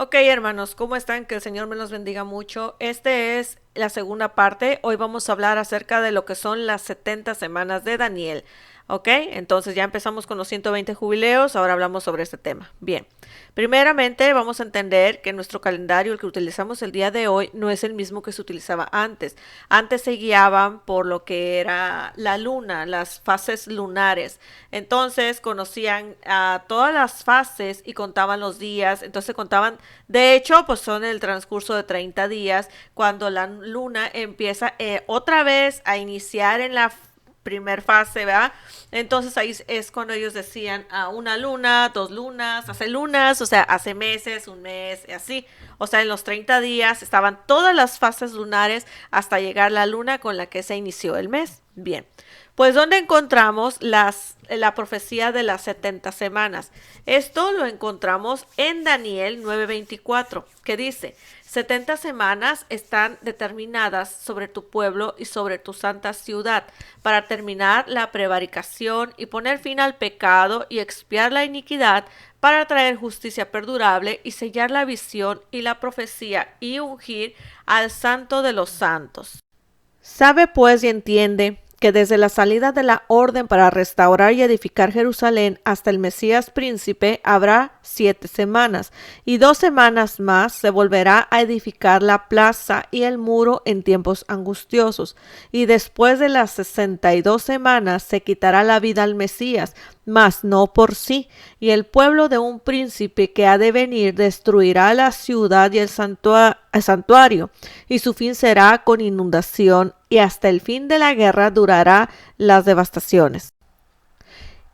Ok, hermanos, ¿cómo están? Que el Señor me los bendiga mucho. Este es la segunda parte. Hoy vamos a hablar acerca de lo que son las 70 semanas de Daniel. Ok, entonces ya empezamos con los 120 jubileos, ahora hablamos sobre este tema. Bien, primeramente vamos a entender que nuestro calendario, el que utilizamos el día de hoy, no es el mismo que se utilizaba antes. Antes se guiaban por lo que era la luna, las fases lunares. Entonces conocían todas las fases y contaban los días. Entonces contaban, de hecho, pues son el transcurso de 30 días cuando la luna empieza otra vez a iniciar en la primer fase, ¿verdad? Entonces ahí es cuando ellos decían una luna, dos lunas, o sea, hace meses, un mes, y así. O sea, en los 30 días estaban todas las fases lunares hasta llegar la luna con la que se inició el mes. Bien, pues ¿dónde encontramos la profecía de las 70 semanas? Esto lo encontramos en Daniel 9:24, que dice, 70 semanas están determinadas sobre tu pueblo y sobre tu santa ciudad, para terminar la prevaricación y poner fin al pecado y expiar la iniquidad, para traer justicia perdurable y sellar la visión y la profecía y ungir al santo de los santos. Sabe pues y entiende que desde la salida de la orden para restaurar y edificar Jerusalén hasta el Mesías príncipe habrá 7 semanas, y 2 semanas más se volverá a edificar la plaza y el muro en tiempos angustiosos, y después de las 62 semanas se quitará la vida al Mesías, mas no por sí, y el pueblo de un príncipe que ha de venir destruirá la ciudad y el santuario, y su fin será con inundación, y hasta el fin de la guerra durará las devastaciones.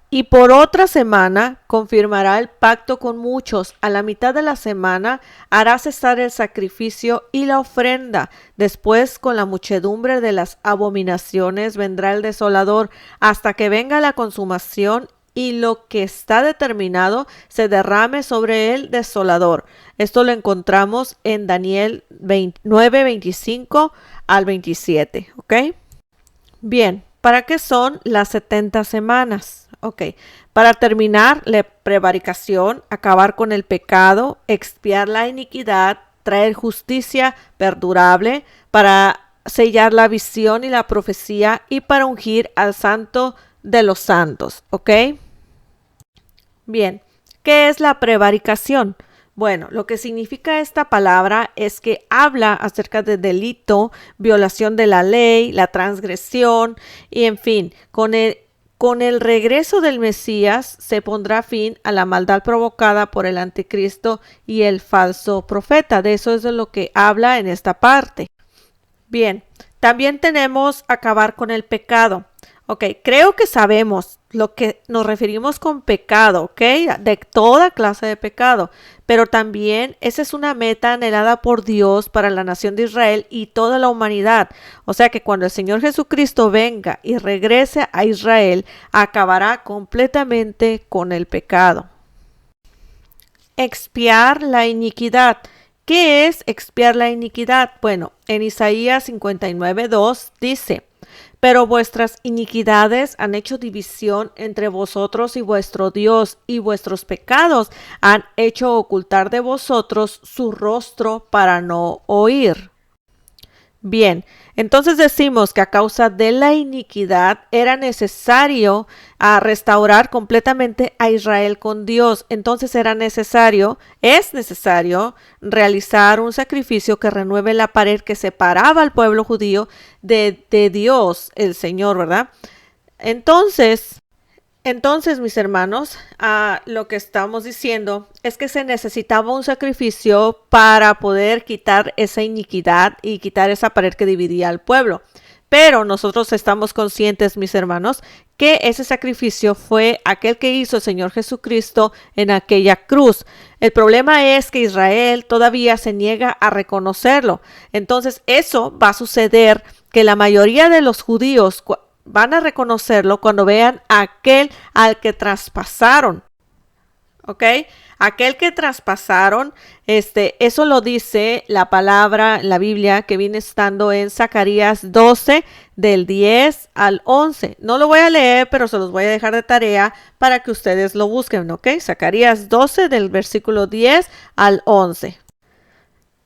Y por otra semana confirmará el pacto con muchos. A la mitad de la semana hará cesar el sacrificio y la ofrenda. Después, con la muchedumbre de las abominaciones, vendrá el desolador, hasta que venga la consumación y lo que está determinado se derrame sobre el desolador. Esto lo encontramos en Daniel 9:25 al 27, ¿ok? Bien, ¿para qué son las 70 semanas? Ok, para terminar la prevaricación, acabar con el pecado, expiar la iniquidad, traer justicia perdurable, para sellar la visión y la profecía y para ungir al santo de los santos, ¿ok? Bien, ¿qué es la prevaricación? Bueno, lo que significa esta palabra es que habla acerca de delito, violación de la ley, la transgresión y en fin, con el regreso del Mesías se pondrá fin a la maldad provocada por el anticristo y el falso profeta. De eso es de lo que habla en esta parte. Bien, también tenemos acabar con el pecado. Ok, creo que sabemos lo que nos referimos con pecado, ok, de toda clase de pecado, pero también esa es una meta anhelada por Dios para la nación de Israel y toda la humanidad. O sea que cuando el Señor Jesucristo venga y regrese a Israel, acabará completamente con el pecado. Expiar la iniquidad. ¿Qué es expiar la iniquidad? Bueno, en Isaías 59:2 dice, pero vuestras iniquidades han hecho división entre vosotros y vuestro Dios, y vuestros pecados han hecho ocultar de vosotros su rostro para no oír. Bien, entonces decimos que a causa de la iniquidad era necesario restaurar completamente a Israel con Dios. Entonces es necesario realizar un sacrificio que renueve la pared que separaba al pueblo judío de Dios, el Señor, ¿verdad? Entonces, mis hermanos, lo que estamos diciendo es que se necesitaba un sacrificio para poder quitar esa iniquidad y quitar esa pared que dividía al pueblo. Pero nosotros estamos conscientes, mis hermanos, que ese sacrificio fue aquel que hizo el Señor Jesucristo en aquella cruz. El problema es que Israel todavía se niega a reconocerlo. Entonces, eso va a suceder que la mayoría de los judíos van a reconocerlo cuando vean a aquel al que traspasaron. ¿Ok? Aquel que traspasaron, eso lo dice la palabra, la Biblia, que viene estando en Zacarías 12, del 10 al 11. No lo voy a leer, pero se los voy a dejar de tarea para que ustedes lo busquen, ¿ok? Zacarías 12, del versículo 10 al 11.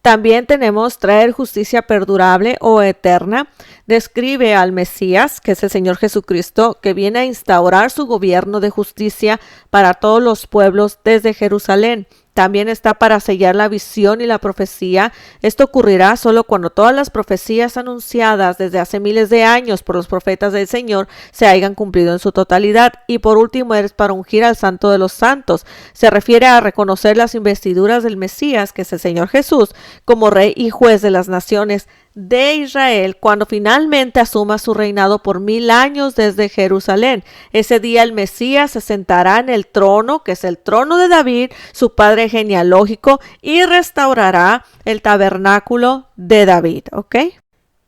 También tenemos traer justicia perdurable o eterna. Describe al Mesías, que es el Señor Jesucristo, que viene a instaurar su gobierno de justicia para todos los pueblos desde Jerusalén. También está para sellar la visión y la profecía. Esto ocurrirá solo cuando todas las profecías anunciadas desde hace miles de años por los profetas del Señor se hayan cumplido en su totalidad. Y por último, es para ungir al Santo de los Santos. Se refiere a reconocer las investiduras del Mesías, que es el Señor Jesús, como Rey y Juez de las naciones de Israel cuando finalmente asuma su reinado por 1000 años desde Jerusalén. Ese día el Mesías se sentará en el trono, que es el trono de David, su padre genealógico, y restaurará el tabernáculo de David, ¿ok?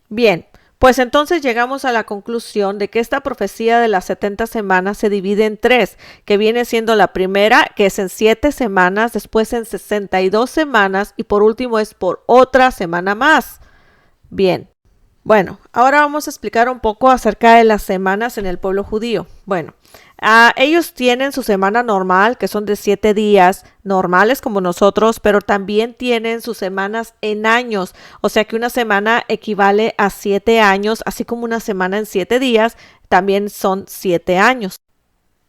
Bien, pues entonces llegamos a la conclusión de que esta profecía de las 70 semanas se divide en 3, que viene siendo la primera, que es en 7 semanas, después en 62 semanas y por último es por otra semana más. Bien, bueno, ahora vamos a explicar un poco acerca de las semanas en el pueblo judío. Bueno, ellos tienen su semana normal, que son de 7 días normales como nosotros, pero también tienen sus semanas en años. O sea que una semana equivale a 7 años, así como una semana en 7 días también son 7 años.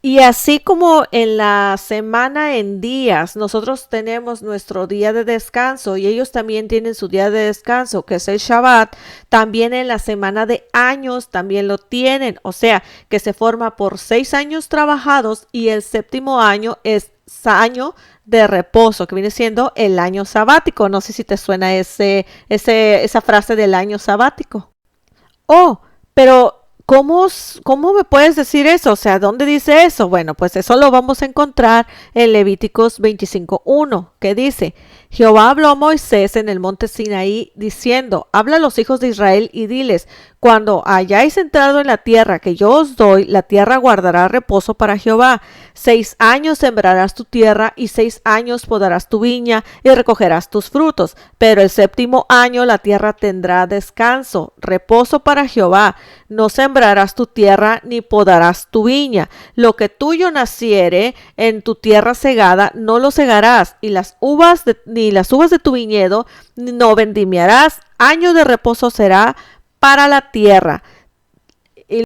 Y así como en la semana en días, nosotros tenemos nuestro día de descanso y ellos también tienen su día de descanso, que es el Shabbat, también en la semana de años también lo tienen. O sea, que se forma por 6 años trabajados y el séptimo año es año de reposo, que viene siendo el año sabático. No sé si te suena esa frase del año sabático. Oh, pero ¿cómo me puedes decir eso? O sea, ¿dónde dice eso? Bueno, pues eso lo vamos a encontrar en Levíticos 25:1, que dice: Jehová habló a Moisés en el monte Sinaí diciendo: habla a los hijos de Israel y diles: cuando hayáis entrado en la tierra que yo os doy, la tierra guardará reposo para Jehová. 6 años sembrarás tu tierra y 6 años podarás tu viña y recogerás tus frutos. Pero el séptimo año la tierra tendrá descanso, reposo para Jehová. No sembrarás tu tierra ni podarás tu viña. Lo que tuyo naciere en tu tierra segada no lo segarás, y ni las uvas de tu viñedo no vendimiarás. Año de reposo será para la tierra. Y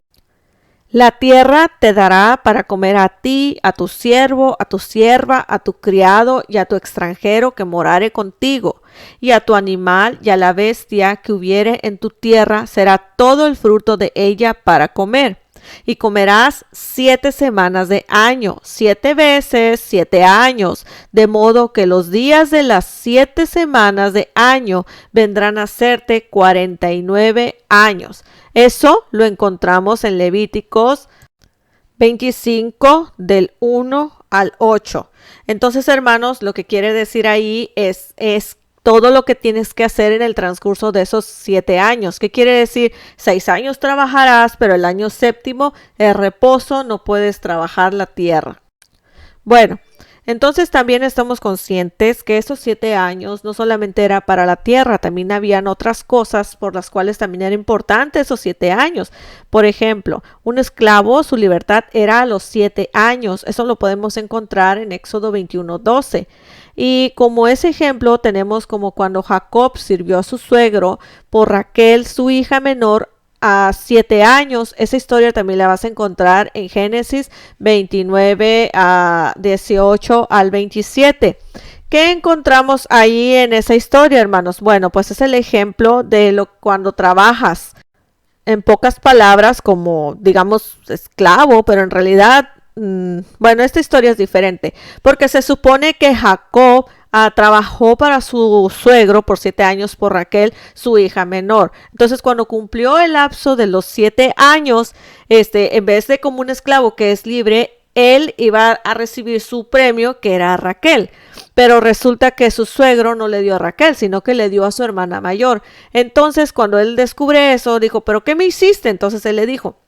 la tierra te dará para comer a ti, a tu siervo, a tu sierva, a tu criado y a tu extranjero que morare contigo, y a tu animal y a la bestia que hubiere en tu tierra, será todo el fruto de ella para comer. Y comerás 7 semanas de año, 7 veces 7 años, de modo que los días de las 7 semanas de año vendrán a serte 49 años. Eso lo encontramos en Levíticos 25 del 1 al 8. Entonces, hermanos, lo que quiere decir ahí es todo lo que tienes que hacer en el transcurso de esos 7 años. ¿Qué quiere decir? 6 años trabajarás, pero el año séptimo es reposo, no puedes trabajar la tierra. Bueno, entonces también estamos conscientes que esos 7 años no solamente era para la tierra, también habían otras cosas por las cuales también era importante esos 7 años. Por ejemplo, un esclavo, su libertad era a los 7 años. Eso lo podemos encontrar en Éxodo 21:12. Y como ese ejemplo tenemos como cuando Jacob sirvió a su suegro por Raquel, su hija menor, a 7 años. Esa historia también la vas a encontrar en Génesis 29, 18 al 27. ¿Qué encontramos ahí en esa historia, hermanos? Bueno, pues es el ejemplo de cuando trabajas. En pocas palabras, como digamos esclavo, pero en realidad bueno, esta historia es diferente, porque se supone que Jacob trabajó para su suegro por 7 años por Raquel, su hija menor. Entonces, cuando cumplió el lapso de los 7 años, en vez de como un esclavo que es libre, él iba a recibir su premio, que era Raquel. Pero resulta que su suegro no le dio a Raquel, sino que le dio a su hermana mayor. Entonces, cuando él descubre eso, dijo: ¿pero qué me hiciste? Entonces él le dijo: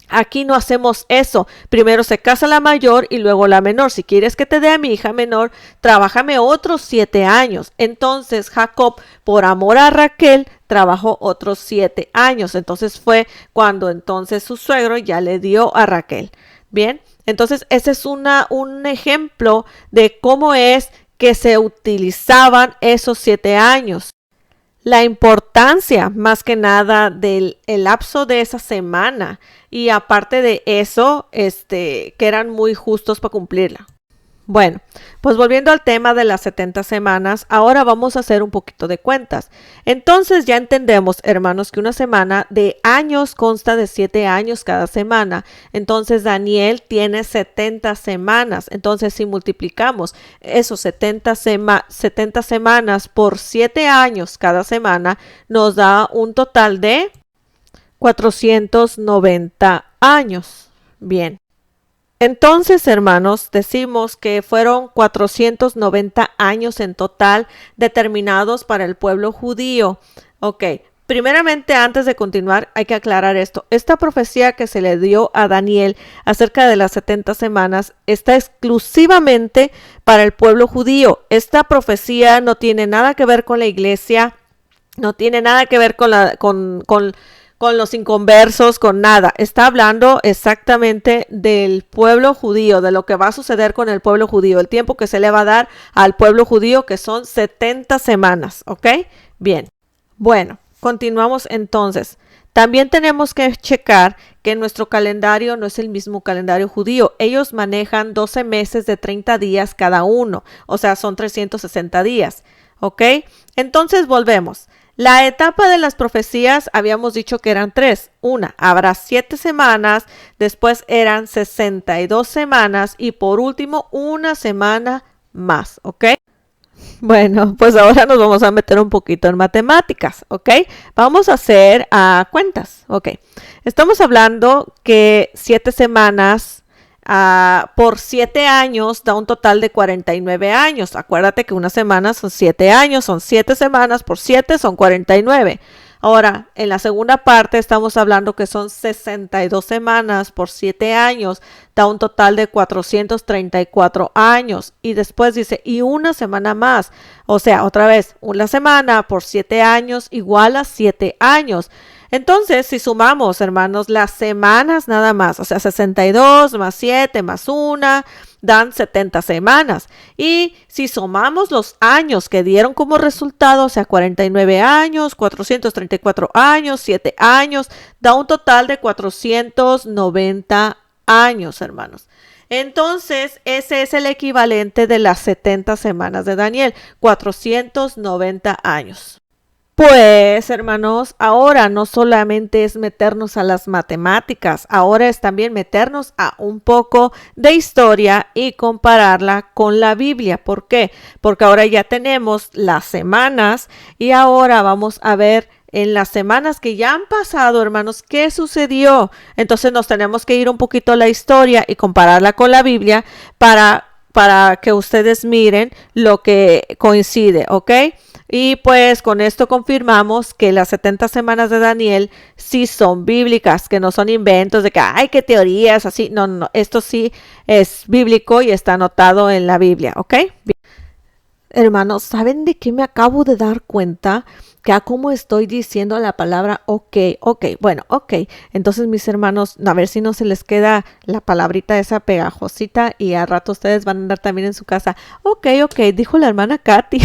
Aquí no hacemos eso. Primero se casa la mayor y luego la menor. Si quieres que te dé a mi hija menor, trabájame otros 7 años. Entonces Jacob, por amor a Raquel, trabajó otros 7 años. Entonces fue cuando entonces su suegro ya le dio a Raquel. Bien, entonces ese es un ejemplo de cómo es que se utilizaban esos 7 años. La importancia más que nada del el lapso de esa semana y aparte de eso, que eran muy justos para cumplirla. Bueno, pues volviendo al tema de las 70 semanas, ahora vamos a hacer un poquito de cuentas. Entonces ya entendemos, hermanos, que una semana de años consta de 7 años cada semana. Entonces Daniel tiene 70 semanas. Entonces si multiplicamos esos 70 semanas por 7 años cada semana, nos da un total de 490 años. Bien. Entonces, hermanos, decimos que fueron 490 años en total determinados para el pueblo judío. Ok, primeramente, antes de continuar, hay que aclarar esto. Esta profecía que se le dio a Daniel acerca de las 70 semanas está exclusivamente para el pueblo judío. Esta profecía no tiene nada que ver con la iglesia, no tiene nada que ver con los inconversos, con nada. Está hablando exactamente del pueblo judío, de lo que va a suceder con el pueblo judío, el tiempo que se le va a dar al pueblo judío, que son 70 semanas, ¿ok? Bien, bueno, continuamos entonces. También tenemos que checar que nuestro calendario no es el mismo calendario judío. Ellos manejan 12 meses de 30 días cada uno, o sea, son 360 días, ¿ok? Entonces volvemos. La etapa de las profecías habíamos dicho que eran 3. Una, habrá 7 semanas, después eran 62 semanas y por último una semana más, ¿ok? Bueno, pues ahora nos vamos a meter un poquito en matemáticas, ¿ok? Vamos a hacer cuentas, ¿ok? Estamos hablando que 7 semanas por 7 años da un total de 49 años. Acuérdate que una semana son 7 años, son 7 semanas por 7 son 49. Ahora, en la segunda parte estamos hablando que son 62 semanas por 7 años, da un total de 434 años. Y después dice, y una semana más. O sea, otra vez, una semana por 7 años igual a 7 años. Entonces, si sumamos, hermanos, las semanas nada más, o sea, 62 más 7 más 1, dan 70 semanas. Y si sumamos los años que dieron como resultado, o sea, 49 años, 434 años, 7 años, da un total de 490 años, hermanos. Entonces, ese es el equivalente de las 70 semanas de Daniel, 490 años. Pues, hermanos, ahora no solamente es meternos a las matemáticas, ahora es también meternos a un poco de historia y compararla con la Biblia. ¿Por qué? Porque ahora ya tenemos las semanas y ahora vamos a ver en las semanas que ya han pasado, hermanos, qué sucedió. Entonces nos tenemos que ir un poquito a la historia y compararla con la Biblia para que ustedes miren lo que coincide, ¿ok? Y pues con esto confirmamos que las 70 semanas de Daniel sí son bíblicas, que no son inventos de que, ay, qué teorías, así. No, no, esto sí es bíblico y está anotado en la Biblia, ¿ok? Bien. Hermanos, ¿saben de qué me acabo de dar cuenta? Que como estoy diciendo la palabra ok, bueno, ok. Entonces, mis hermanos, a ver si no se les queda la palabrita esa pegajosita y al rato ustedes van a andar también en su casa. Ok, dijo la hermana Katy.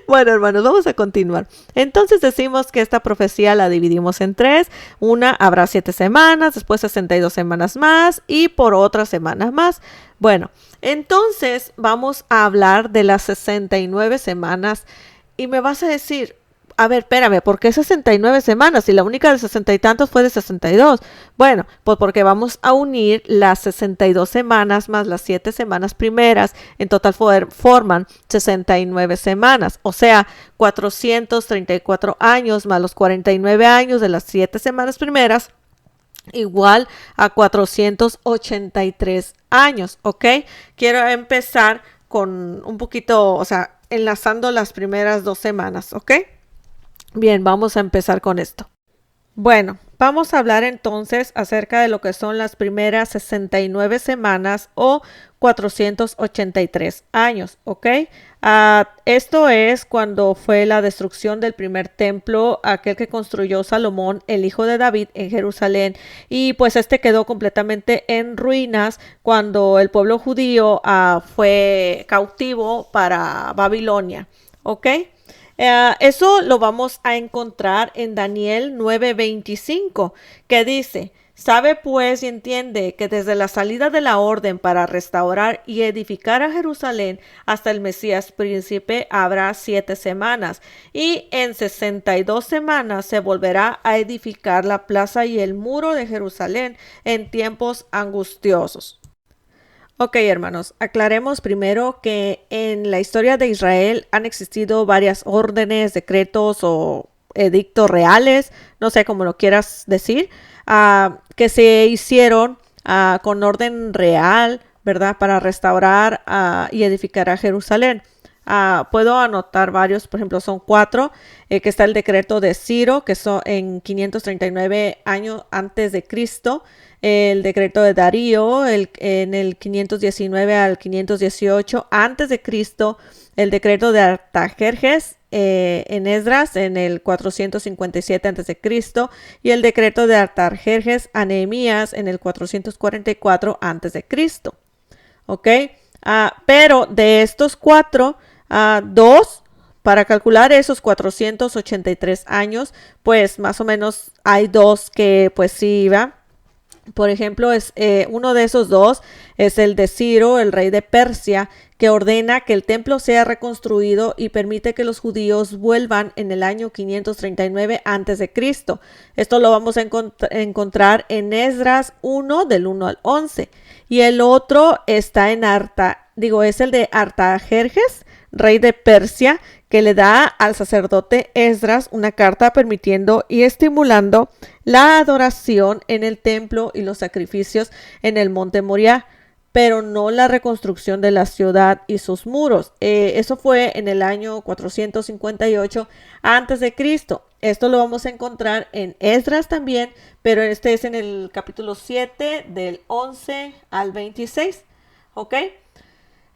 Bueno, hermanos, vamos a continuar. Entonces decimos que esta profecía la dividimos en 3. Una habrá 7 semanas, después 62 semanas más y por otras semanas más. Bueno, entonces vamos a hablar de las 69 semanas y me vas a decir, a ver, espérame, ¿por qué 69 semanas? Si la única de 60 y tantos fue de 62. Bueno, pues porque vamos a unir las 62 semanas más las 7 semanas primeras. En total forman 69 semanas. O sea, 434 años más los 49 años de las 7 semanas primeras. Igual a 483 años, ¿ok? Quiero empezar con un poquito, o sea, enlazando las primeras 2 semanas, ¿ok? Bien, vamos a empezar con esto. Bueno, vamos a hablar entonces acerca de lo que son las primeras 69 semanas o 483 años, ¿ok? Esto es cuando fue la destrucción del primer templo, aquel que construyó Salomón, el hijo de David, en Jerusalén, y pues este quedó completamente en ruinas cuando el pueblo judío fue cautivo para Babilonia, ¿ok? Eso lo vamos a encontrar en Daniel 9:25, que dice: sabe pues y entiende que desde la salida de la orden para restaurar y edificar a Jerusalén hasta el Mesías príncipe habrá 7 semanas, y en 62 semanas se volverá a edificar la plaza y el muro de Jerusalén en tiempos angustiosos. Ok, hermanos, aclaremos primero que en la historia de Israel han existido varias órdenes, decretos o edictos reales, no sé cómo lo quieras decir, que se hicieron con orden real, ¿verdad? Para restaurar y edificar a Jerusalén. Puedo anotar varios, por ejemplo, son 4, que está el decreto de Ciro, que son en 539 años antes de Cristo, el decreto de Darío en el 519 al 518 antes de Cristo, el decreto de Artajerjes en Esdras en el 457 antes de Cristo y el decreto de Artajerjes a Nehemías en el 444 antes de Cristo. ¿Ok? Pero de estos 4, 2, para calcular esos 483 años, pues más o menos hay 2 que pues sí va. Por ejemplo, uno de esos 2 es el de Ciro, el rey de Persia, que ordena que el templo sea reconstruido y permite que los judíos vuelvan en el año 539 a.C. Esto lo vamos a encontrar en Esdras 1 del 1 al 11. Y el otro está en es el de Artajerjes, rey de Persia, que le da al sacerdote Esdras una carta permitiendo y estimulando la adoración en el templo y los sacrificios en el monte Moriah, pero no la reconstrucción de la ciudad y sus muros. Eso fue en el año 458 antes de Cristo. Esto lo vamos a encontrar en Esdras también, pero este es en el capítulo 7 del 11 al 26. ¿Ok?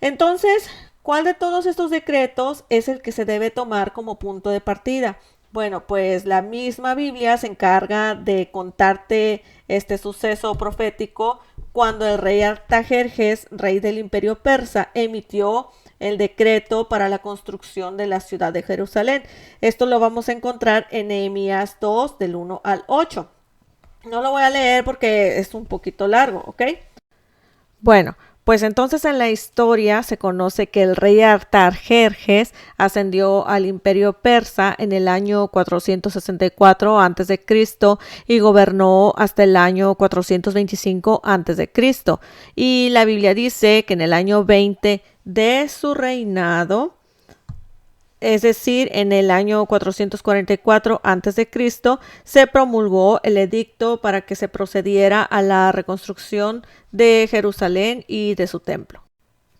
Entonces, ¿cuál de todos estos decretos es el que se debe tomar como punto de partida? Bueno, pues la misma Biblia se encarga de contarte este suceso profético cuando el rey Artajerjes, rey del imperio persa, emitió el decreto para la construcción de la ciudad de Jerusalén. Esto lo vamos a encontrar en Nehemías 2 del 1 al 8. No lo voy a leer porque es un poquito largo, ¿ok? Bueno, pues entonces en la historia se conoce que el rey Artajerjes ascendió al imperio persa en el año 464 a.C. y gobernó hasta el año 425 a.C. Y la Biblia dice que en el año 20 de su reinado, es decir, en el año 444 a.C., se promulgó el edicto para que se procediera a la reconstrucción de Jerusalén y de su templo.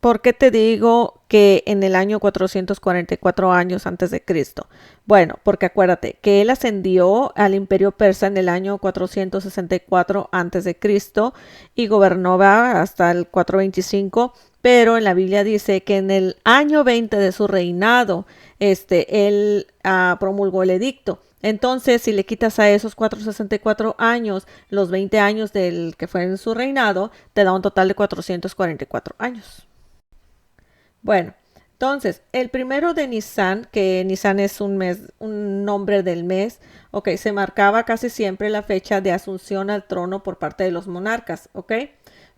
¿Por qué te digo que en el año 444 años antes de Cristo? Bueno, porque acuérdate que él ascendió al imperio persa en el año 464 antes de Cristo y gobernó hasta el 425, pero en la Biblia dice que en el año 20 de su reinado, él promulgó el edicto. Entonces, si le quitas a esos 464 años, los 20 años del que fue en su reinado, te da un total de 444 años. Bueno, entonces, el primero de Nisan, que Nisan es un nombre del mes, ok, se marcaba casi siempre la fecha de asunción al trono por parte de los monarcas, ok.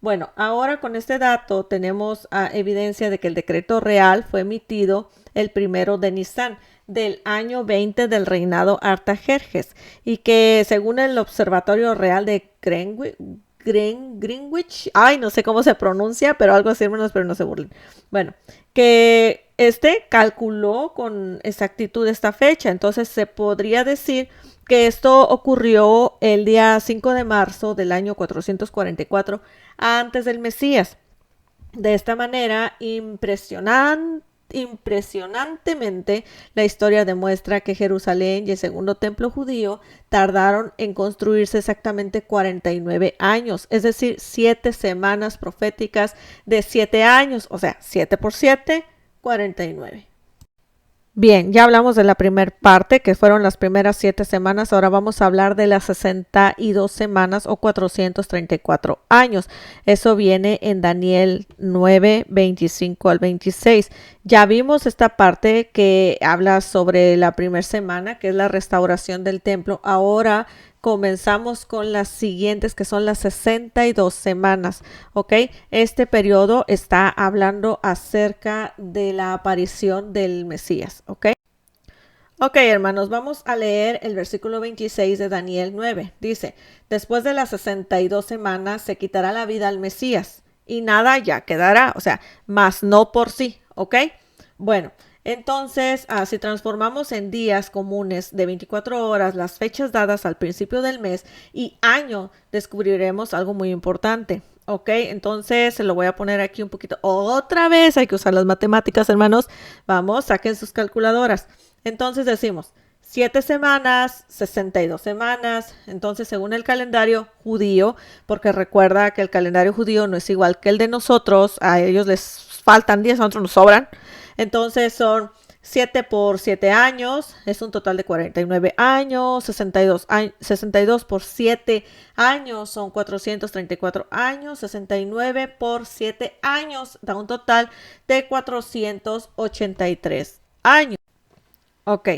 Bueno, ahora con este dato tenemos evidencia de que el decreto real fue emitido el primero de Nisan del año 20 del reinado Artajerjes y que según el Observatorio Real de Greenwich, ay, no sé cómo se pronuncia, pero algo así, hermanos, pero no se burlen. Bueno, que calculó con exactitud esta fecha, entonces se podría decir que esto ocurrió el día 5 de marzo del año 444 antes del Mesías. De esta manera impresionante Impresionantemente, la historia demuestra que Jerusalén y el segundo templo judío tardaron en construirse exactamente 49 años, es decir, 7 semanas proféticas de 7 años, o sea, 7 por 7, 49. Bien, ya hablamos de la primera parte, que fueron las primeras 7 semanas. Ahora vamos a hablar de las 62 semanas o 434 años. Eso viene en Daniel 9, 25 al 26. Ya vimos esta parte que habla sobre la primera semana, que es la restauración del templo. Ahora comenzamos con las siguientes, que son las 62 semanas, ¿ok? Este periodo está hablando acerca de la aparición del Mesías, ¿ok? Ok, hermanos, vamos a leer el versículo 26 de Daniel 9. Dice, después de las 62 semanas se quitará la vida al Mesías y nada ya quedará, o sea, más no por sí, ¿ok? Bueno, entonces, si transformamos en días comunes de 24 horas las fechas dadas al principio del mes y año, descubriremos algo muy importante. Ok, entonces se lo voy a poner aquí un poquito. Otra vez hay que usar las matemáticas, hermanos. Vamos, saquen sus calculadoras. Entonces decimos 7 semanas, 62 semanas. Entonces, según el calendario judío, porque recuerda que el calendario judío no es igual que el de nosotros, a ellos les faltan días, a nosotros nos sobran. Entonces son 7 por 7 años, es un total de 49 años, 62 por 7 años son 434 años, 69 por 7 años da un total de 483 años. Ok,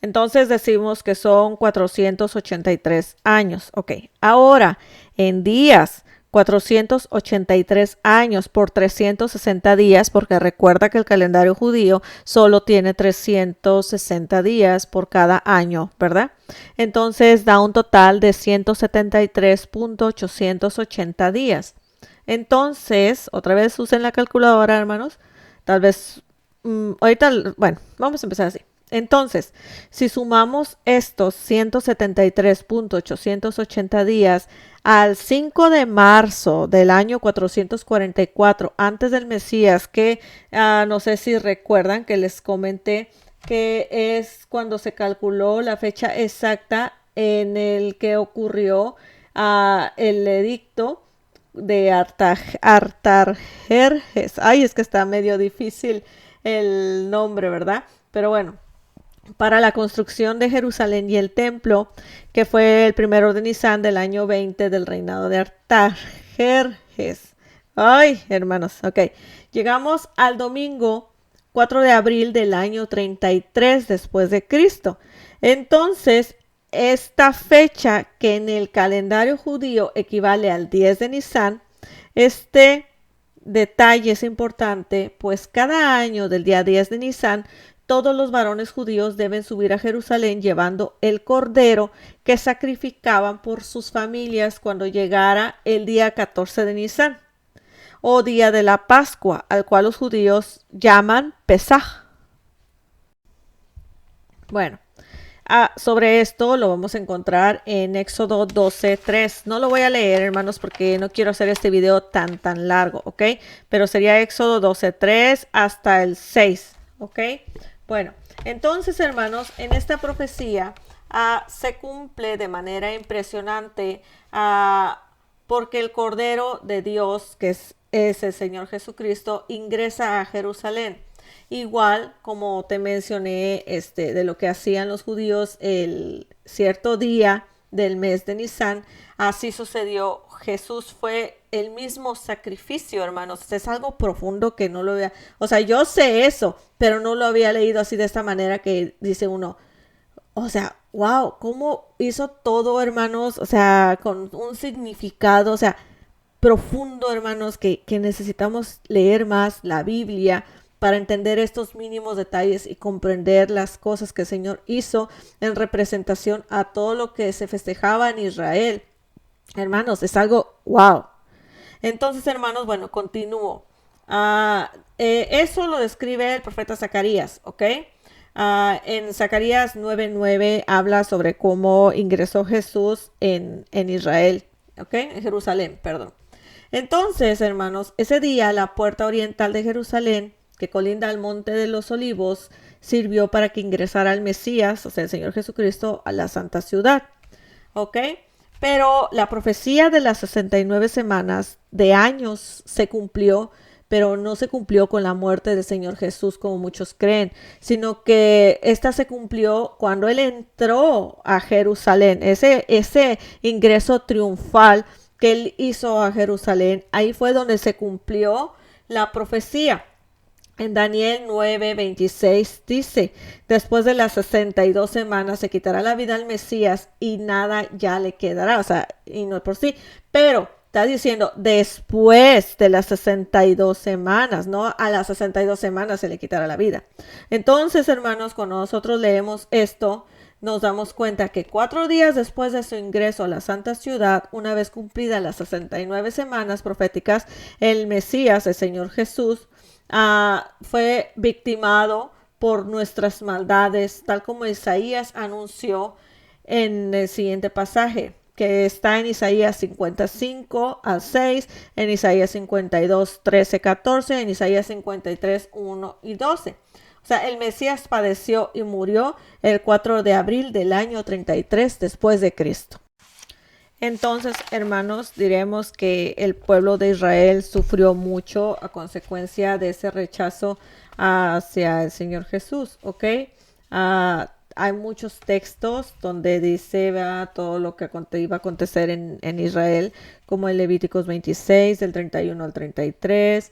entonces decimos que son 483 años. Ok, ahora en días, 483 años por 360 días, porque recuerda que el calendario judío solo tiene 360 días por cada año, ¿verdad? Entonces da un total de 173.880 días. Entonces, otra vez usen la calculadora, hermanos. Tal vez, ahorita, bueno, vamos a empezar así. Entonces, si sumamos estos 173.880 días al 5 de marzo del año 444, antes del Mesías, que no sé si recuerdan que les comenté que es cuando se calculó la fecha exacta en el que ocurrió el edicto de Artajerjes. Ay, es que está medio difícil el nombre, ¿verdad? Pero bueno, para la construcción de Jerusalén y el templo, que fue el primero de Nisan del año 20 del reinado de Artajerjes. Ay, hermanos, ok. Llegamos al domingo 4 de abril del año 33 después de Cristo. Entonces, esta fecha que en el calendario judío equivale al 10 de Nisan, este detalle es importante, pues cada año del día 10 de Nisan, todos los varones judíos deben subir a Jerusalén llevando el cordero que sacrificaban por sus familias cuando llegara el día 14 de Nisan, o día de la Pascua, al cual los judíos llaman Pesaj. Bueno, sobre esto lo vamos a encontrar en Éxodo 12:3. No lo voy a leer, hermanos, porque no quiero hacer este video tan largo, ¿ok? Pero sería Éxodo 12:3 hasta el 6, ¿ok? Bueno, entonces, hermanos, en esta profecía se cumple de manera impresionante porque el Cordero de Dios, que es el Señor Jesucristo, ingresa a Jerusalén. Igual como te mencioné de lo que hacían los judíos el cierto día del mes de Nisan, así sucedió. Jesús fue el mismo sacrificio, hermanos. Es algo profundo que no lo había, o sea, yo sé eso, pero no lo había leído así de esta manera que dice uno, o sea, wow, cómo hizo todo, hermanos, o sea, con un significado, o sea, profundo, hermanos, que necesitamos leer más la Biblia para entender estos mínimos detalles y comprender las cosas que el Señor hizo en representación a todo lo que se festejaba en Israel. Hermanos, es algo wow. Entonces, hermanos, bueno, continúo. Eso lo describe el profeta Zacarías, ¿ok? En Zacarías 9:9 habla sobre cómo ingresó Jesús en Israel, ¿ok? En Jerusalén, perdón. Entonces, hermanos, ese día la puerta oriental de Jerusalén, que colinda al Monte de los Olivos, sirvió para que ingresara el Mesías, o sea, el Señor Jesucristo, a la santa ciudad. ¿Ok? Pero la profecía de las 69 semanas de años se cumplió, pero no se cumplió con la muerte del Señor Jesús como muchos creen, sino que esta se cumplió cuando Él entró a Jerusalén, ese ingreso triunfal que Él hizo a Jerusalén, ahí fue donde se cumplió la profecía. En Daniel 9:26 dice, después de las 62 semanas se quitará la vida al Mesías y nada ya le quedará, o sea, y no por sí, pero está diciendo después de las 62 semanas, no a las 62 semanas se le quitará la vida. Entonces, hermanos, cuando nosotros leemos esto, nos damos cuenta que 4 días después de su ingreso a la santa ciudad, una vez cumplidas las 69 semanas proféticas, el Mesías, el Señor Jesús, fue victimado por nuestras maldades, tal como Isaías anunció en el siguiente pasaje, que está en Isaías 55 al 6, en Isaías 52, 13, 14, en Isaías 53, 1 y 12. O sea, el Mesías padeció y murió el 4 de abril del año 33 después de Cristo. Entonces, hermanos, diremos que el pueblo de Israel sufrió mucho a consecuencia de ese rechazo hacia el Señor Jesús, ¿ok? Hay muchos textos donde dice todo lo que iba a acontecer en Israel, como en Levíticos 26, del 31 al 33,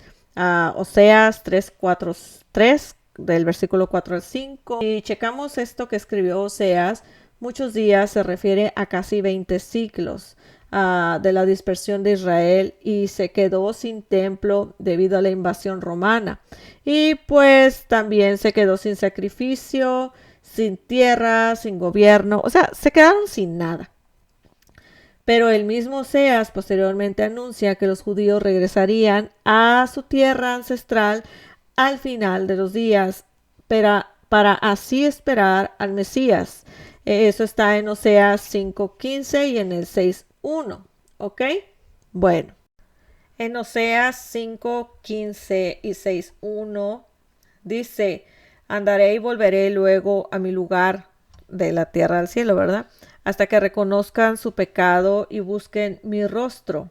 Oseas 3, 4, 3, del versículo 4 al 5. Y checamos esto que escribió Oseas. Muchos días se refiere a casi 20 siglos de la dispersión de Israel y se quedó sin templo debido a la invasión romana. Y pues también se quedó sin sacrificio, sin tierra, sin gobierno, o sea, se quedaron sin nada. Pero el mismo Oseas posteriormente anuncia que los judíos regresarían a su tierra ancestral al final de los días para así esperar al Mesías. Eso está en Oseas 5:15 y en el 6:1, ¿ok? Bueno, en Oseas 5:15 y 6:1 dice, andaré y volveré luego a mi lugar de la tierra al cielo, ¿verdad? Hasta que reconozcan su pecado y busquen mi rostro.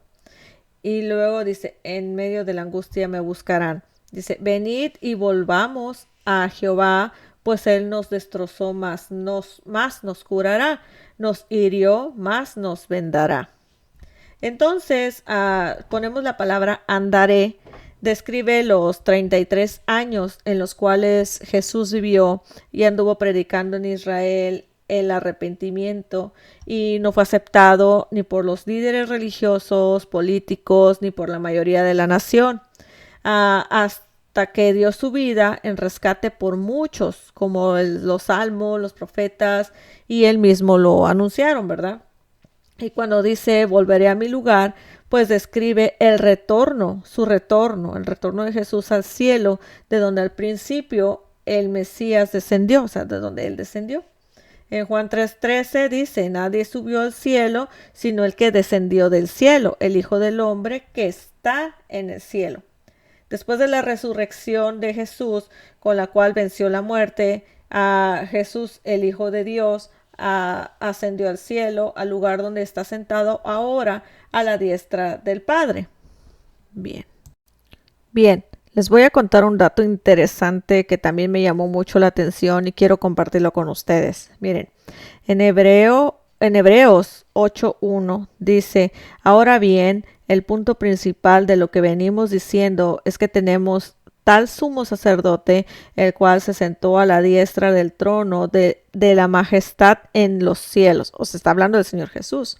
Y luego dice, en medio de la angustia me buscarán. Dice, venid y volvamos a Jehová, pues él nos destrozó, más nos curará, nos hirió, más nos vendará. Entonces, ponemos la palabra andaré, describe los 33 años en los cuales Jesús vivió y anduvo predicando en Israel el arrepentimiento y no fue aceptado ni por los líderes religiosos, políticos, ni por la mayoría de la nación. Hasta que dio su vida en rescate por muchos, como los salmos, los profetas y él mismo lo anunciaron, ¿verdad? Y cuando dice volveré a mi lugar, pues describe el retorno, el retorno de Jesús al cielo, de donde al principio el Mesías descendió, o sea, de donde él descendió. En Juan 3:13 dice, nadie subió al cielo, sino el que descendió del cielo, el Hijo del Hombre que está en el cielo. Después de la resurrección de Jesús, con la cual venció la muerte, a Jesús, el Hijo de Dios, ascendió al cielo, al lugar donde está sentado ahora, a la diestra del Padre. Bien. Bien, les voy a contar un dato interesante que también me llamó mucho la atención y quiero compartirlo con ustedes. Miren, en Hebreos 8:1 dice, ahora bien, el punto principal de lo que venimos diciendo es que tenemos tal sumo sacerdote, el cual se sentó a la diestra del trono de la majestad en los cielos. O se está hablando del Señor Jesús.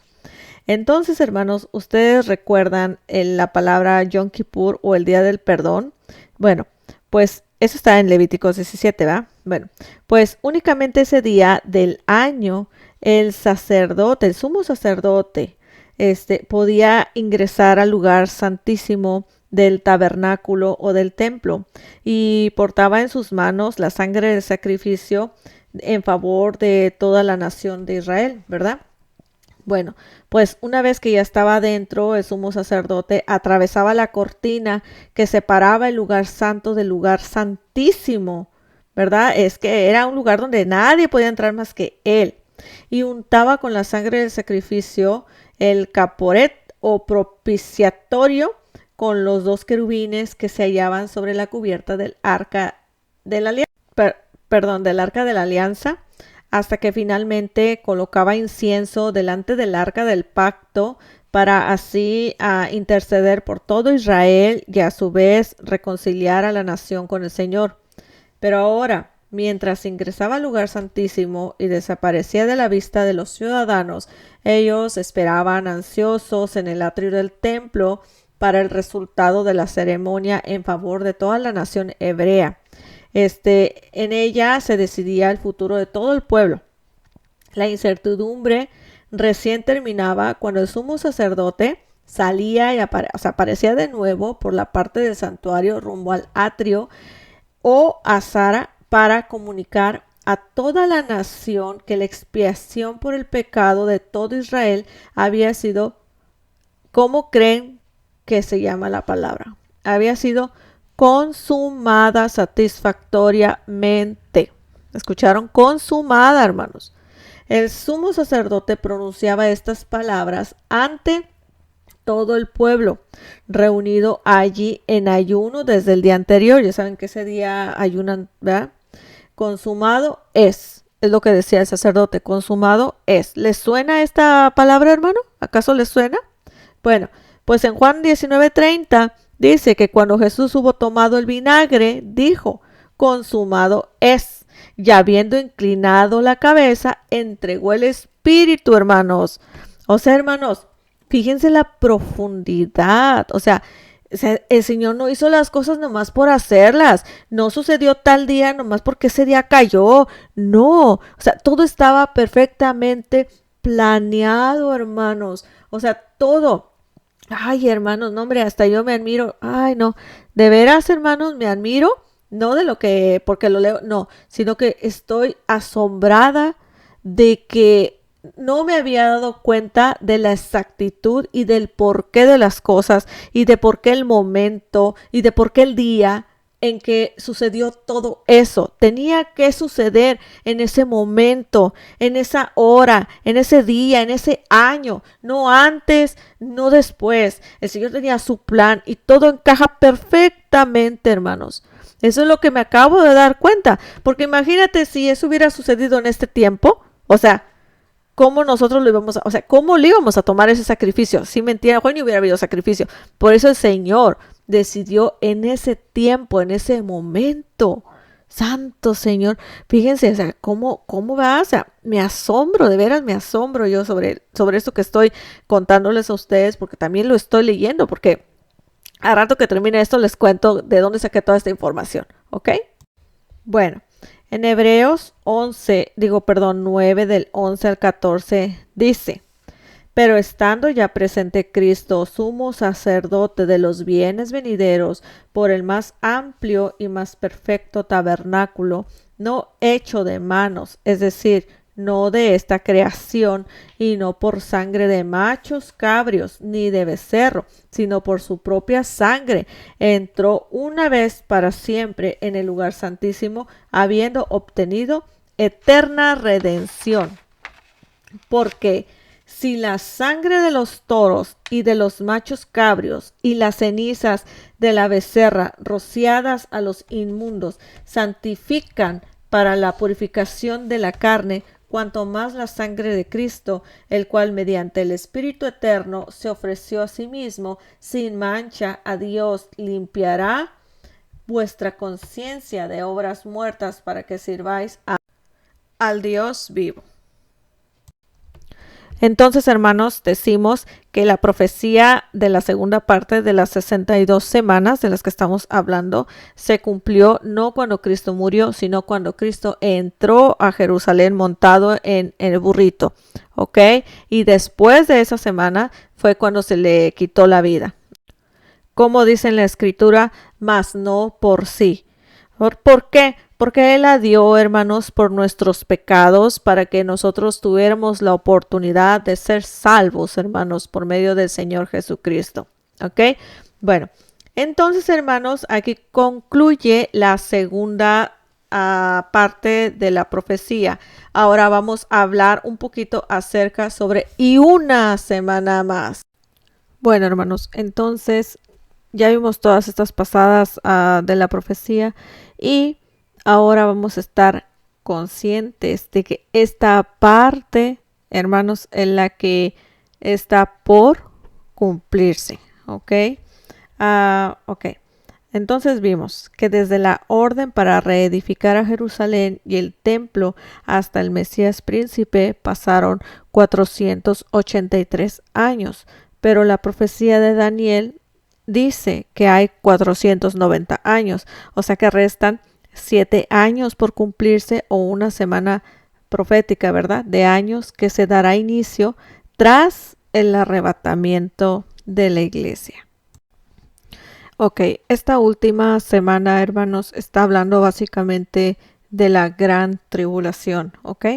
Entonces, hermanos, ¿ustedes recuerdan la palabra Yom Kippur o el Día del Perdón? Bueno, pues eso está en Levíticos 17, ¿va? Bueno, pues únicamente ese día del año, el sacerdote, el sumo sacerdote, podía ingresar al lugar santísimo del tabernáculo o del templo y portaba en sus manos la sangre del sacrificio en favor de toda la nación de Israel, ¿verdad? Bueno, pues una vez que ya estaba adentro, el sumo sacerdote atravesaba la cortina que separaba el lugar santo del lugar santísimo, ¿verdad? Es que era un lugar donde nadie podía entrar más que él. Y untaba con la sangre del sacrificio el caporet o propiciatorio con los dos querubines que se hallaban sobre la cubierta del arca de la alianza, del arca de la alianza, hasta que finalmente colocaba incienso delante del arca del pacto para así interceder por todo Israel y a su vez reconciliar a la nación con el Señor. Pero ahora, mientras ingresaba al lugar santísimo y desaparecía de la vista de los ciudadanos, ellos esperaban ansiosos en el atrio del templo para el resultado de la ceremonia en favor de toda la nación hebrea. En ella se decidía el futuro de todo el pueblo. La incertidumbre recién terminaba cuando el sumo sacerdote salía y aparecía de nuevo por la parte del santuario rumbo al atrio o azara para comunicar a toda la nación que la expiación por el pecado de todo Israel había sido, ¿cómo creen que se llama la palabra? Había sido consumada satisfactoriamente. ¿Escucharon? Consumada, hermanos. El sumo sacerdote pronunciaba estas palabras ante todo el pueblo reunido allí en ayuno desde el día anterior. Ya saben que ese día ayunan, ¿verdad? Consumado es lo que decía el sacerdote, consumado es. ¿Les suena esta palabra, hermano? ¿Acaso les suena? Bueno, pues en Juan 19:30 dice que cuando Jesús hubo tomado el vinagre, dijo, consumado es. Y habiendo inclinado la cabeza, entregó el espíritu, hermanos. O sea, hermanos, fíjense la profundidad. O sea, el Señor no hizo las cosas nomás por hacerlas. No sucedió tal día nomás porque ese día cayó. No. O sea, todo estaba perfectamente planeado, hermanos. O sea, todo. Ay, hermanos, no, hombre, hasta yo me admiro. Ay, no. De veras, hermanos, me admiro. No de lo que, porque lo leo, no, sino que estoy asombrada de que no me había dado cuenta de la exactitud y del porqué de las cosas y de por qué el momento y de por qué el día en que sucedió todo eso. Tenía que suceder en ese momento, en esa hora, en ese día, en ese año, no antes, no después. El Señor tenía su plan y todo encaja perfectamente, hermanos. Eso es lo que me acabo de dar cuenta, porque imagínate si eso hubiera sucedido en este tiempo, o sea, ¿cómo nosotros lo íbamos a, o sea, cómo le íbamos a tomar ese sacrificio? Si mentira, Juan, no hubiera habido sacrificio. Por eso el Señor decidió en ese tiempo, en ese momento. Santo Señor, fíjense, o sea, cómo va, o sea, me asombro, de veras me asombro yo sobre esto que estoy contándoles a ustedes, porque también lo estoy leyendo, porque a rato que termine esto les cuento de dónde saqué toda esta información, ¿ok? Bueno, en Hebreos 9 del 11 al 14 dice, pero estando ya presente Cristo, sumo sacerdote de los bienes venideros, por el más amplio y más perfecto tabernáculo, no hecho de manos, es decir, no de esta creación, y no por sangre de machos cabrios, ni de becerro, sino por su propia sangre, entró una vez para siempre en el lugar santísimo, habiendo obtenido eterna redención. Porque si la sangre de los toros y de los machos cabrios y las cenizas de la becerra rociadas a los inmundos santifican para la purificación de la carne, cuanto más la sangre de Cristo, el cual mediante el Espíritu Eterno se ofreció a sí mismo sin mancha a Dios, limpiará vuestra conciencia de obras muertas para que sirváis al Dios vivo. Entonces, hermanos, decimos que la profecía de la segunda parte de las 62 semanas de las que estamos hablando se cumplió no cuando Cristo murió, sino cuando Cristo entró a Jerusalén montado en el burrito, ¿ok? Y después de esa semana fue cuando se le quitó la vida. Como dice en la Escritura, mas no por sí. ¿Por qué? porque Él la dio, hermanos, por nuestros pecados, para que nosotros tuviéramos la oportunidad de ser salvos, hermanos, por medio del Señor Jesucristo. ¿Ok? Bueno, entonces, hermanos, aquí concluye la segunda parte de la profecía. Ahora vamos a hablar un poquito acerca sobre y una semana más. Bueno, hermanos, entonces ya vimos todas estas pasadas de la profecía y ahora vamos a estar conscientes de que esta parte, hermanos, en la que está por cumplirse, ¿ok? Ok. Entonces vimos que desde la orden para reedificar a Jerusalén y el templo hasta el Mesías príncipe pasaron 483 años, pero la profecía de Daniel dice que hay 490 años, o sea que restan 7 años por cumplirse o una semana profética, ¿verdad? De años que se dará inicio tras el arrebatamiento de la iglesia. Ok, esta última semana, hermanos, está hablando básicamente de la gran tribulación, ¿ok?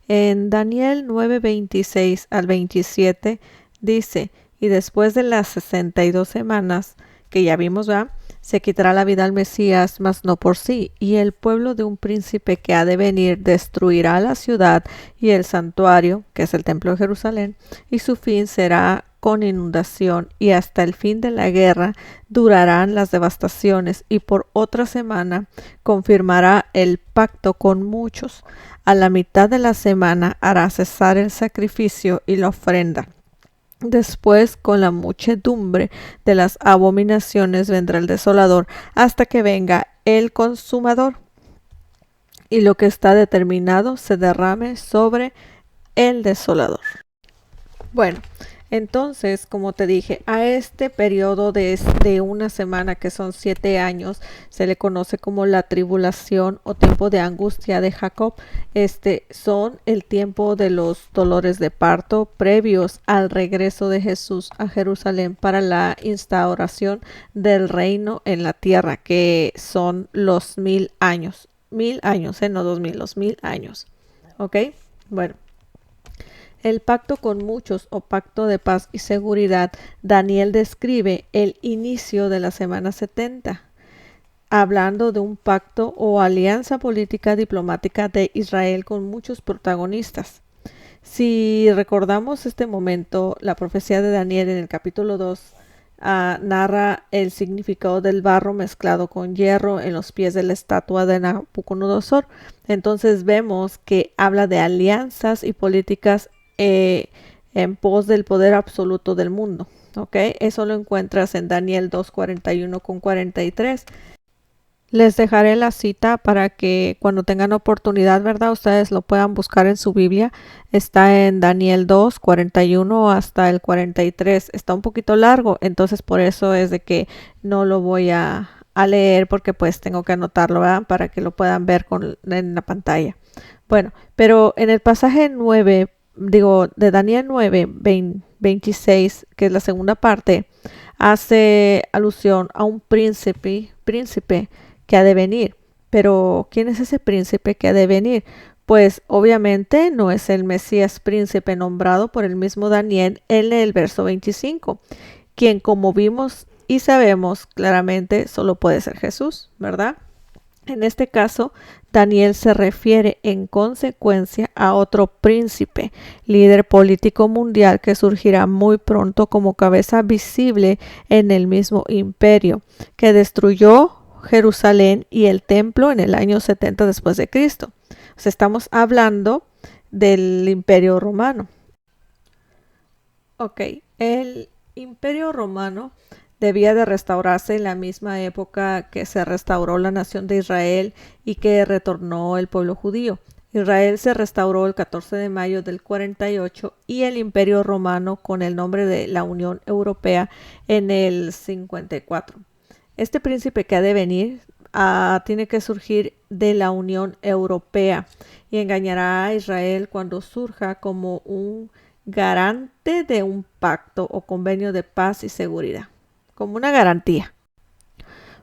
En Daniel 9:26 al 27 dice, y después de las 62 semanas que ya vimos, ¿va? Se quitará la vida al Mesías, mas no por sí, y el pueblo de un príncipe que ha de venir destruirá la ciudad y el santuario, que es el templo de Jerusalén, y su fin será con inundación, y hasta el fin de la guerra durarán las devastaciones, y por otra semana confirmará el pacto con muchos. A la mitad de la semana hará cesar el sacrificio y la ofrenda. Después, con la muchedumbre de las abominaciones vendrá el desolador, hasta que venga el consumador, y lo que está determinado se derrame sobre el desolador. Bueno, entonces, como te dije, a este periodo de una semana, que son 7 años, se le conoce como la tribulación o tiempo de angustia de Jacob. Son el tiempo de los dolores de parto previos al regreso de Jesús a Jerusalén para la instauración del reino en la tierra, que son los 1000 años. 1000 años, no 2000, los 1000 años. ¿Ok? Bueno. El pacto con muchos o pacto de paz y seguridad, Daniel describe el inicio de la semana 70, hablando de un pacto o alianza política diplomática de Israel con muchos protagonistas. Si recordamos este momento, la profecía de Daniel en el capítulo 2 narra el significado del barro mezclado con hierro en los pies de la estatua de Nabucodonosor. Entonces vemos que habla de alianzas y políticas en pos del poder absoluto del mundo. ¿Ok? Eso lo encuentras en Daniel 2:41 con 43. Les dejaré la cita para que cuando tengan oportunidad, ¿verdad? Ustedes lo puedan buscar en su Biblia. Está en Daniel 2:41 hasta el 43. Está un poquito largo, entonces por eso es de que no lo voy a leer, porque pues tengo que anotarlo, ¿verdad? Para que lo puedan ver en la pantalla. Bueno, pero en el pasaje 9, de Daniel 9:26, que es la segunda parte, hace alusión a un príncipe que ha de venir. Pero, ¿quién es ese príncipe que ha de venir? Pues obviamente no es el Mesías príncipe nombrado por el mismo Daniel en el verso 25, quien, como vimos y sabemos claramente, solo puede ser Jesús, ¿verdad? En este caso, Daniel se refiere en consecuencia a otro príncipe, líder político mundial que surgirá muy pronto como cabeza visible en el mismo imperio, que destruyó Jerusalén y el templo en el año 70 después de Cristo. O sea, estamos hablando del Imperio Romano. Ok, el Imperio Romano debía de restaurarse en la misma época que se restauró la nación de Israel y que retornó el pueblo judío. Israel se restauró el 14 de mayo del 48 y el Imperio Romano con el nombre de la Unión Europea en el 54. Este príncipe que ha de venir tiene que surgir de la Unión Europea y engañará a Israel cuando surja como un garante de un pacto o convenio de paz y seguridad, como una garantía.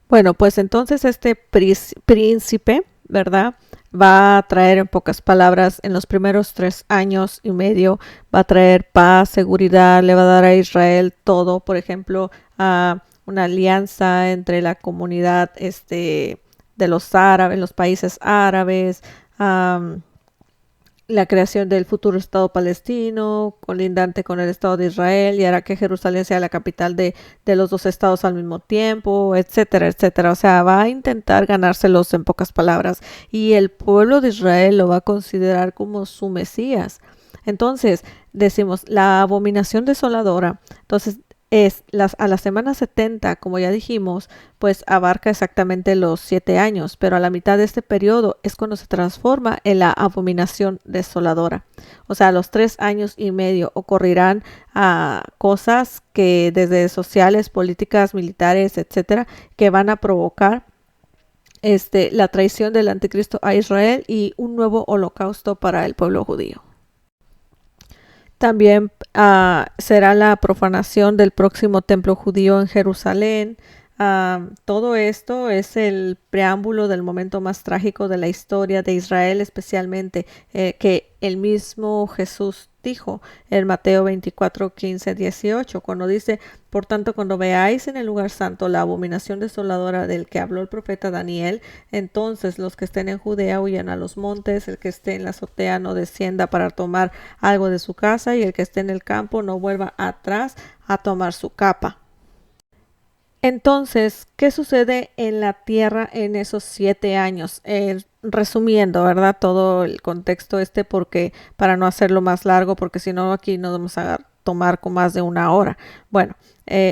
Bueno, pues entonces este príncipe ¿verdad? Va a traer, en pocas palabras, en los primeros 3 años y medio, va a traer paz, seguridad, le va a dar a Israel todo, por ejemplo, una alianza entre la comunidad de los árabes, los países árabes, um, la creación del futuro Estado palestino, colindante con el Estado de Israel, y hará que Jerusalén sea la capital de los dos estados al mismo tiempo, etcétera, etcétera. O sea, va a intentar ganárselos en pocas palabras, y el pueblo de Israel lo va a considerar como su Mesías. Entonces, decimos, la abominación desoladora. Entonces, a la semana 70, como ya dijimos, pues abarca exactamente los 7 años, pero a la mitad de este periodo es cuando se transforma en la abominación desoladora. O sea, a los 3 años y medio ocurrirán cosas que desde sociales, políticas, militares, etcétera, que van a provocar la traición del anticristo a Israel y un nuevo holocausto para el pueblo judío. También será la profanación del próximo templo judío en Jerusalén. Todo esto es el preámbulo del momento más trágico de la historia de Israel, especialmente que el mismo Jesús dijo en Mateo 24, 15, 18, cuando dice: por tanto, cuando veáis en el lugar santo la abominación desoladora del que habló el profeta Daniel, entonces los que estén en Judea huyan a los montes, el que esté en la azotea no descienda para tomar algo de su casa, y el que esté en el campo no vuelva atrás a tomar su capa. Entonces, ¿qué sucede en la tierra en esos 7 años? Resumiendo, ¿verdad? Todo el contexto porque para no hacerlo más largo, porque si no aquí nos vamos a tomar con más de 1 hora. Bueno,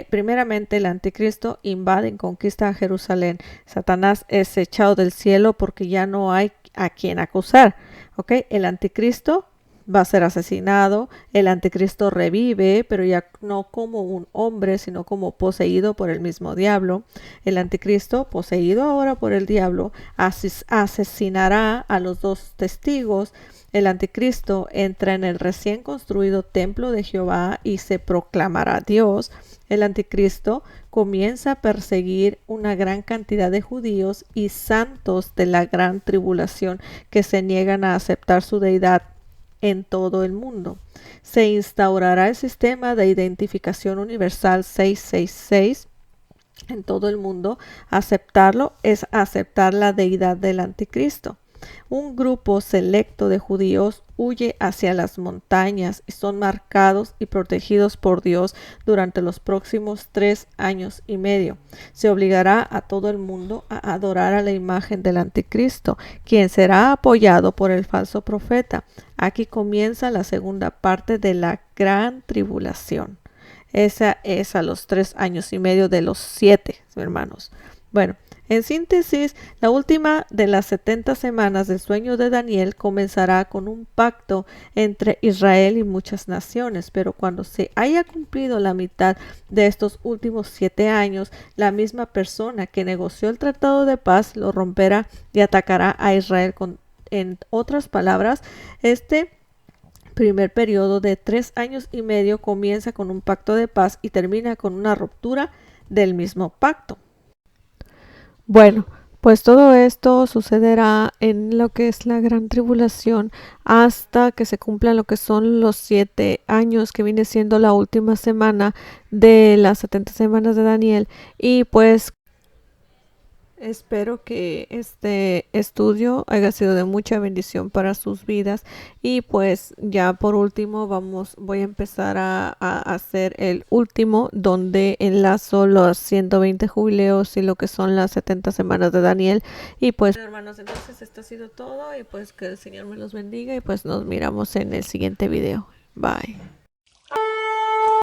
primeramente el anticristo invade y conquista a Jerusalén. Satanás es echado del cielo porque ya no hay a quien acusar. ¿Ok? El anticristo va a ser asesinado, el anticristo revive, pero ya no como un hombre, sino como poseído por el mismo diablo. El anticristo, poseído ahora por el diablo, asesinará a los 2 testigos. El anticristo entra en el recién construido templo de Jehová y se proclamará Dios. El anticristo comienza a perseguir una gran cantidad de judíos y santos de la gran tribulación que se niegan a aceptar su deidad en todo el mundo. Se instaurará el sistema de identificación universal 666 en todo el mundo. Aceptarlo es aceptar la deidad del anticristo. Un grupo selecto de judíos huye hacia las montañas y son marcados y protegidos por Dios durante los próximos 3 años y medio. Se obligará a todo el mundo a adorar a la imagen del anticristo, quien será apoyado por el falso profeta. Aquí comienza la segunda parte de la gran tribulación. Esa es a los 3 años y medio de los 7, hermanos. Bueno, en síntesis, la última de las 70 semanas del sueño de Daniel comenzará con un pacto entre Israel y muchas naciones, pero cuando se haya cumplido la mitad de estos últimos 7 años, la misma persona que negoció el tratado de paz lo romperá y atacará a Israel. En otras palabras, este primer periodo de 3 años y medio comienza con un pacto de paz y termina con una ruptura del mismo pacto. Bueno, pues todo esto sucederá en lo que es la gran tribulación hasta que se cumplan lo que son los 7 años, que viene siendo la última semana de las 70 semanas de Daniel. Y pues espero que este estudio haya sido de mucha bendición para sus vidas. Y pues ya por último voy a empezar a hacer el último, donde enlazo los 120 jubileos y lo que son las 70 semanas de Daniel. Y pues hermanos, entonces esto ha sido todo, y pues que el Señor me los bendiga, y pues nos miramos en el siguiente video. Bye.